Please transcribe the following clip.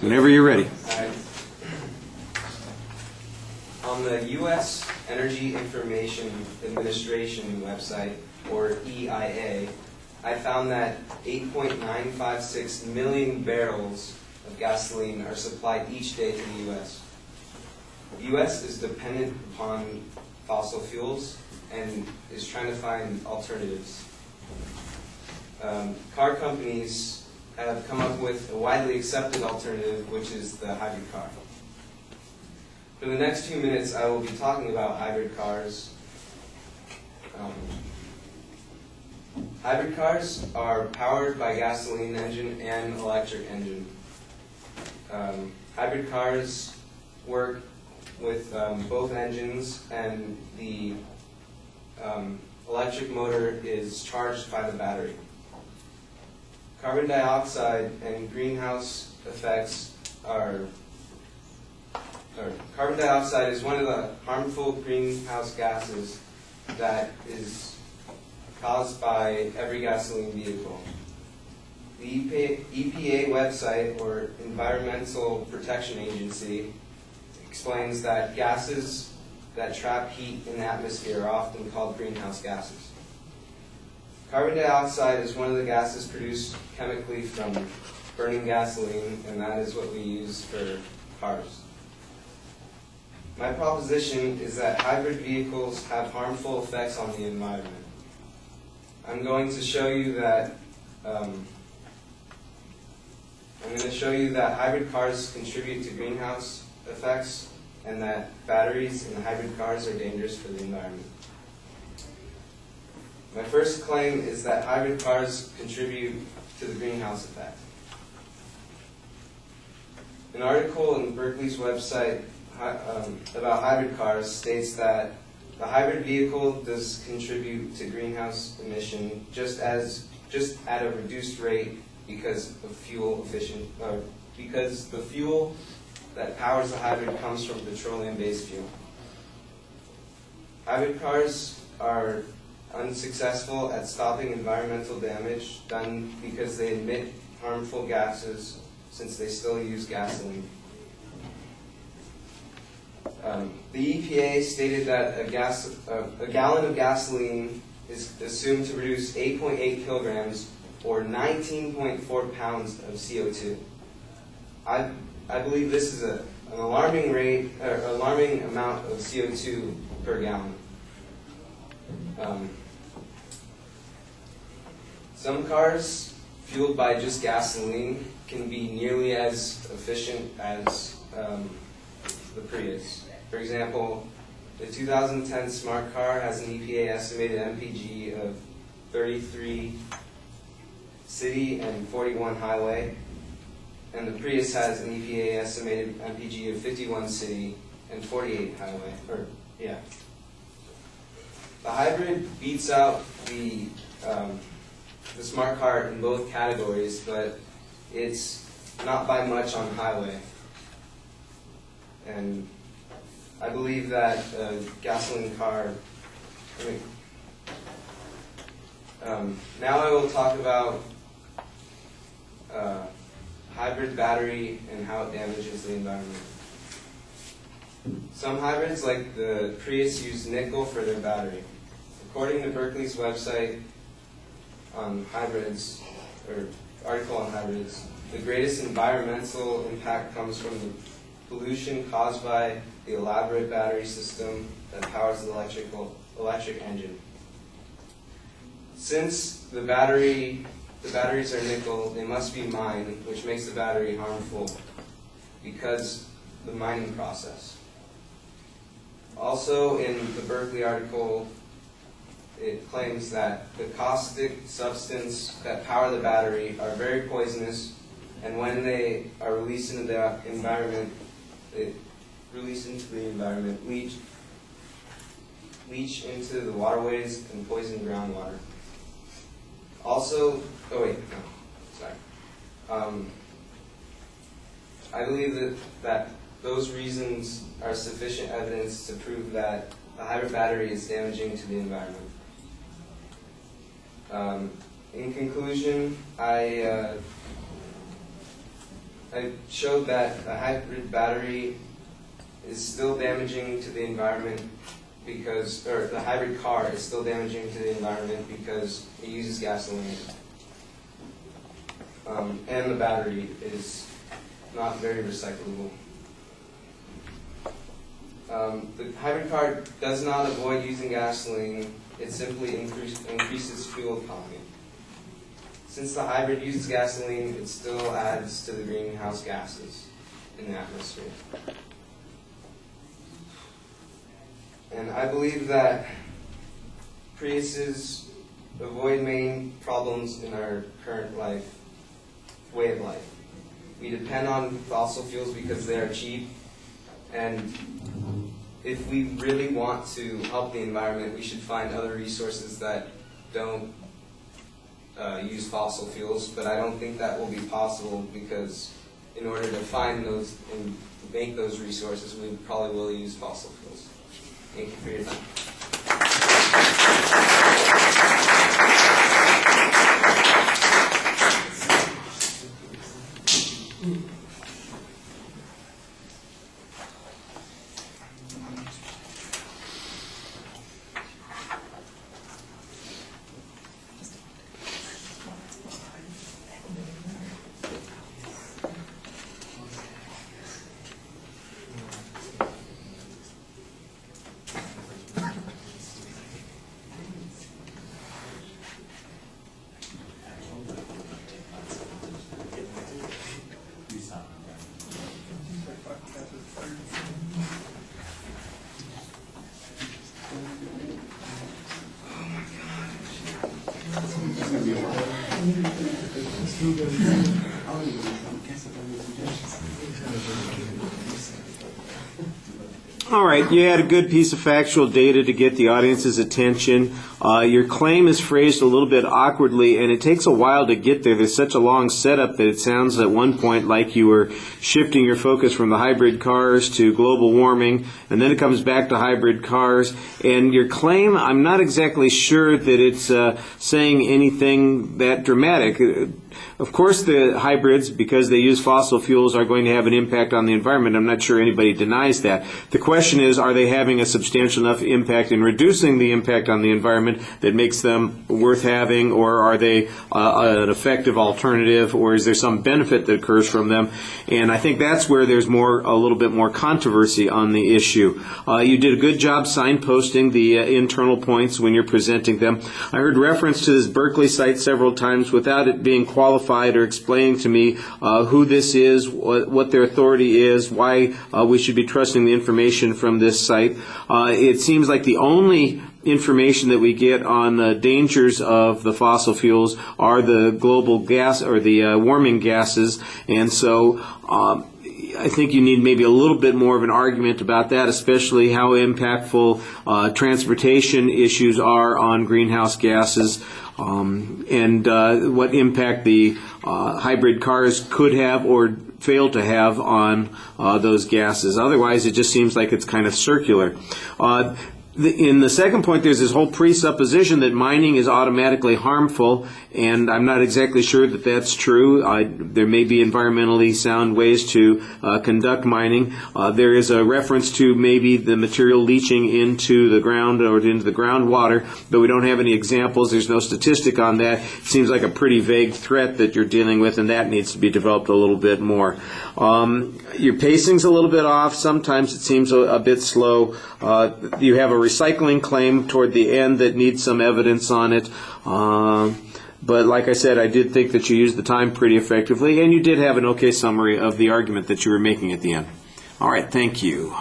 Whenever you're ready. Alright. On the U.S. Energy Information Administration website, or EIA, I found that 8.956 million barrels of gasoline are supplied each day to the U.S. The U.S. is dependent upon fossil fuels and is trying to find alternatives. Car companies have come up with a widely accepted alternative, which is the hybrid car. For the next few minutes, I will be talking about hybrid cars. Hybrid cars are powered by gasoline engine and electric engine. Hybrid cars work with both engines, and the electric motor is charged by the battery. Carbon dioxide and greenhouse effects carbon dioxide is one of the harmful greenhouse gases that is caused by every gasoline vehicle. The EPA website, or Environmental Protection Agency, explains that gases that trap heat in the atmosphere are often called greenhouse gases. Carbon dioxide is one of the gases produced chemically from burning gasoline, and that is what we use for cars. My proposition is that hybrid vehicles have harmful effects on the environment. I'm going to show you that hybrid cars contribute to greenhouse effects, and that batteries in hybrid cars are dangerous for the environment. My first claim is that hybrid cars contribute to the greenhouse effect. An article on Berkeley's website about hybrid cars states that the hybrid vehicle does contribute to greenhouse emission just at a reduced rate because the fuel that powers the hybrid comes from petroleum-based fuel. Hybrid cars are unsuccessful at stopping environmental damage done because they emit harmful gases since they still use gasoline. The EPA stated that a gallon of gasoline is assumed to produce 8.8 kilograms or 19.4 pounds of CO2. I believe this is an alarming amount of CO2 per gallon. Some cars fueled by just gasoline can be nearly as efficient as the Prius. For example, the 2010 Smart Car has an EPA estimated MPG of 33 city and 41 highway, and the Prius has an EPA estimated MPG of 51 city and 48 highway. The hybrid beats out the Smart Car in both categories, but it's not by much on highway. And I believe that a gasoline car. Now I will talk about hybrid battery and how it damages the environment. Some hybrids, like the Prius, use nickel for their battery. According to Berkeley's website on hybrids, or article on hybrids, the greatest environmental impact comes from the pollution caused by the elaborate battery system that powers the electric engine. Since the batteries are nickel, they must be mined, which makes the battery harmful because the mining process. Also, in the Berkeley article, it claims that the caustic substance that power the battery are very poisonous, and when they are released into the environment, leach into the waterways and poison groundwater. Also, I believe that those reasons are sufficient evidence to prove that the hybrid battery is damaging to the environment. In conclusion, I showed that a hybrid battery is still damaging to the environment because, or the hybrid car is still damaging to the environment because it uses gasoline. And the battery is not very recyclable. The hybrid car does not avoid using gasoline, it simply increases fuel economy. Since the hybrid uses gasoline, it still adds to the greenhouse gases in the atmosphere. And I believe that Priuses avoid main problems in our current way of life. We depend on fossil fuels because they are cheap, and if we really want to help the environment, we should find other resources that don't use fossil fuels, but I don't think that will be possible because in order to find those and make those resources, we probably will use fossil fuels. Thank you for your time. All right, you had a good piece of factual data to get the audience's attention. Your claim is phrased a little bit awkwardly, and it takes a while to get there. There's such a long setup that it sounds at one point like you were shifting your focus from the hybrid cars to global warming, and then it comes back to hybrid cars. And your claim, I'm not exactly sure that it's saying anything that dramatic. Of course, the hybrids, because they use fossil fuels, are going to have an impact on the environment. I'm not sure anybody denies that. The question is, are they having a substantial enough impact in reducing the impact on the environment that makes them worth having, or are they an effective alternative, or is there some benefit that occurs from them? And I think that's where there's a little bit more controversy on the issue. You did a good job signposting the internal points when you're presenting them. I heard reference to this Berkeley site several times without it being qualified or explaining to me who this is, what their authority is, why we should be trusting the information from this site. It seems like the only information that we get on the dangers of the fossil fuels are the global gas or the warming gases, and so I think you need maybe a little bit more of an argument about that, especially how impactful transportation issues are on greenhouse gases, and what impact the hybrid cars could have or fail to have on those gases. Otherwise, it just seems like it's kind of circular. In the second point, there's this whole presupposition that mining is automatically harmful, and I'm not exactly sure that that's true. There may be environmentally sound ways to conduct mining. There is a reference to maybe the material leaching into the ground or into the groundwater, but we don't have any examples. There's no statistic on that. It seems like a pretty vague threat that you're dealing with, and that needs to be developed a little bit more. Your pacing's a little bit off. Sometimes it seems a bit slow. You have a recycling claim toward the end that needs some evidence on it. But like I said, I did think that you used the time pretty effectively, and you did have an okay summary of the argument that you were making at the end. All right, thank you.